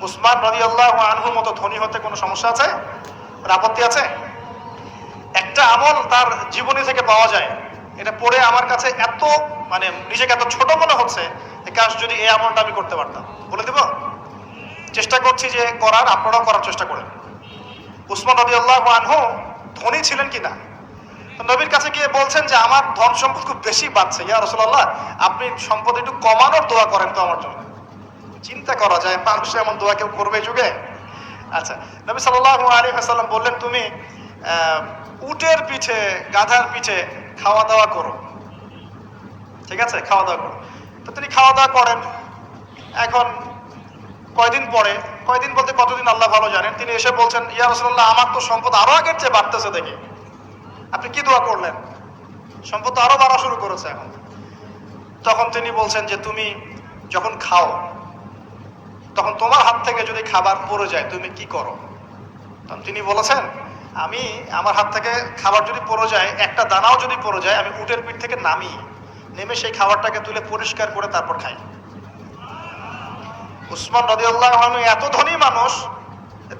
উসমান রাদিয়াল্লাহু আনহুর মতো ধনী হতে কোনো সমস্যা আছে, আপত্তি আছে? একটা আমল তার জীবনী থেকে পাওয়া যায়, এটা পড়ে আমার কাছে এত নিজেকে এত ছোট মনে হচ্ছে, কাশ যদি এই আমলটা আমি করতে পারতাম। বলে দেব, চেষ্টা করছি যে করার, আপনারাও করার চেষ্টা করেন। উসমান রাদিয়াল্লাহু আনহু ধনী ছিলেন কিনা, নবীর কাছে গিয়ে বলছেন যে আমার ধন সম্পদ খুব বেশি বাড়ছে, ইয়া রাসূলুল্লাহ আপনি সম্পদ একটু কমানোর দোয়া করেন তো আমার জন্য। চিন্তা করা যায় মানুষ এমন দোয়া কেউ করবে যুগে? আচ্ছা, নবী সাল্লাল্লাহু আলাইহি ওয়াসাল্লাম বললেন তুমি উটের পিঠে, গাধার পিঠে খাওয়া দাওয়া করো, ঠিক আছে, খাওয়া দাওয়া করো। তো তিনি খাওয়া দাওয়া করেন। এখন কয়দিন পরে, কয়দিন বলতে কতদিন আল্লাহ ভালো জানেন, তিনি এসে বলছেন ইয়া রাসূলুল্লাহ আমার তো সম্পদ আরো আগের চেয়ে বাড়তেছে দেখি, আপনি কি দোয়া করলেন? সম্পদ তো আরো বাড়া শুরু করেছে এখন। তখন তিনি বলছেন যে তুমি যখন খাও তখন তোমার হাত থেকে যদি খাবার পড়ে যায় তুমি কি করো? তখন তিনি বলেছেন আমি, আমার হাত থেকে খাবার যদি পড়ে যায়, একটা দানাও যদি পড়ে যায়, আমি উটের পিঠ থেকে নামি, নেমে সেই খাবারটাকে তুলে পরিষ্কার করে তারপর খাই। উসমান রাদিয়াল্লাহু আনহু এত ধনী মানুষ,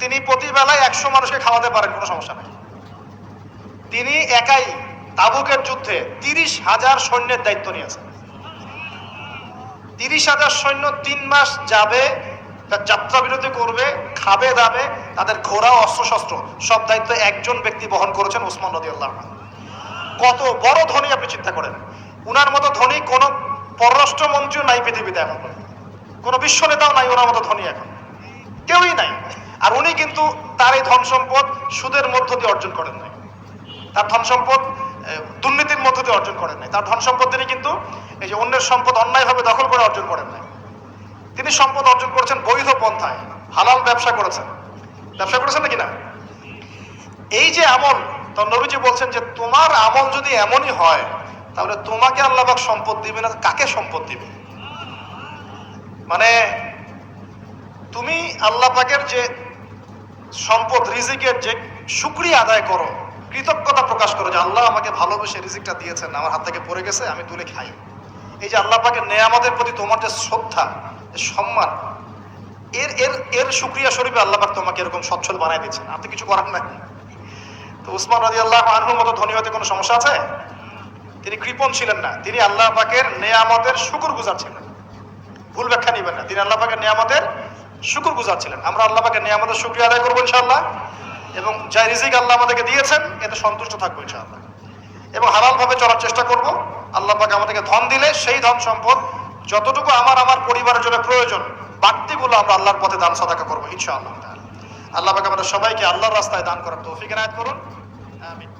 তিনি প্রতি বেলায় 100 মানুষকে খাওয়াতে পারেন, কোনো সমস্যা নেই। তিনি একাই তাবুকের যুদ্ধে 30,000 সৈন্যের দায়িত্ব নিয়েছেন। 30,000 সৈন্য 3 মাস যাবে, তার যাত্রা বিরতি করবে, খাবে দাবে, তাদের ঘোড়া অস্ত্রশস্ত্র সব দায়িত্ব একজন ব্যক্তি বহন করেছেন, উসমান রাদিয়াল্লাহু আনহু। কত বড় ধনী আপনি চিন্তা করেন। উনার মতো ধনী কোন পররাষ্ট্রমন্ত্রীও নাই পৃথিবীতে, এখন কোন বিশ্ব নেতাও নাই ওনার মতো ধনী, এখন কেউই নাই। আর উনি কিন্তু তার এই ধন সম্পদ সুদের মধ্য দিয়ে অর্জন করেন নাই, তার ধন সম্পদ দুর্নীতির মধ্য দিয়ে অর্জন করেন নাই। তার ধন সম্পদ তিনি কিন্তু এই যে অন্যের সম্পদ অন্যায়ভাবে দখল করে অর্জন করেন নাই। তিনি সম্পদ অর্জন করেছেন বৈধ পন্থায়, হালাল ব্যবসা করেছেন। ব্যবসা করেছেন নাকি না? এই যে আমল, তো নবীজি বলছেন যে তোমার আমল যদি এমনই হয় তাহলে তোমাকে আল্লাহ পাক সম্পদ দিবে না, কাকে সম্পদ দিবে? তুমি আল্লাহ পাকের যে সম্পদ, রিজিকের যে শুকরিয়া আদায় করো, কৃতজ্ঞতা প্রকাশ করো যে আল্লাহ আমাকে ভালোবেসে রিজিকটা দিয়েছেন, আমার হাত থেকে পড়ে গেছে, আমি তুলে খাই। এই যে আল্লাহ পাকের নেয়ামতের প্রতি তোমার যে শ্রদ্ধা, সম্মান, এর এর এর শুকরিয়া স্বরূপে আল্লাহ পাক তোমাকে এরকম সচ্ছল বানায় দিচ্ছেন, আপনি কিছু করার নাই। তো উসমান রাদিয়াল্লাহু আনহুর মতো ধনী হতে কোনো সমস্যা আছে? তিনি কৃপণ ছিলেন না, তিনি আল্লাহ পাকের নেয়ামতের শুকরগুজার ছিলেন। ভুল ব্যাখ্যা নিবেন না, তিনি আল্লাহ পাকের নেয়ামতের শুকরগুজার ছিলেন। আমরা আল্লাহ পাকের নেয়ামতের শুকরিয়া আদায় করবো ইনশাআল্লাহ, এবং যা রিজিক আল্লাহ আমাদেরকে দিয়েছেন এতে সন্তুষ্ট থাকবো ইনশাআল্লাহ, এবং হালাল ভাবে চলার চেষ্টা করব। আল্লাহ পাক আমাদেরকে ধন দিলে সেই ধন সম্পদ যতটুকু আমার পরিবারের জন্য প্রয়োজন, বাড়তিগুলো আমরা আল্লাহর পথে দান সাদাকা করবো ইনশাআল্লাহ। আল্লাহ পাক আমাদের সবাইকে আল্লাহর রাস্তায় দান করার তৌফিক এনায়েত করুন। আমিন।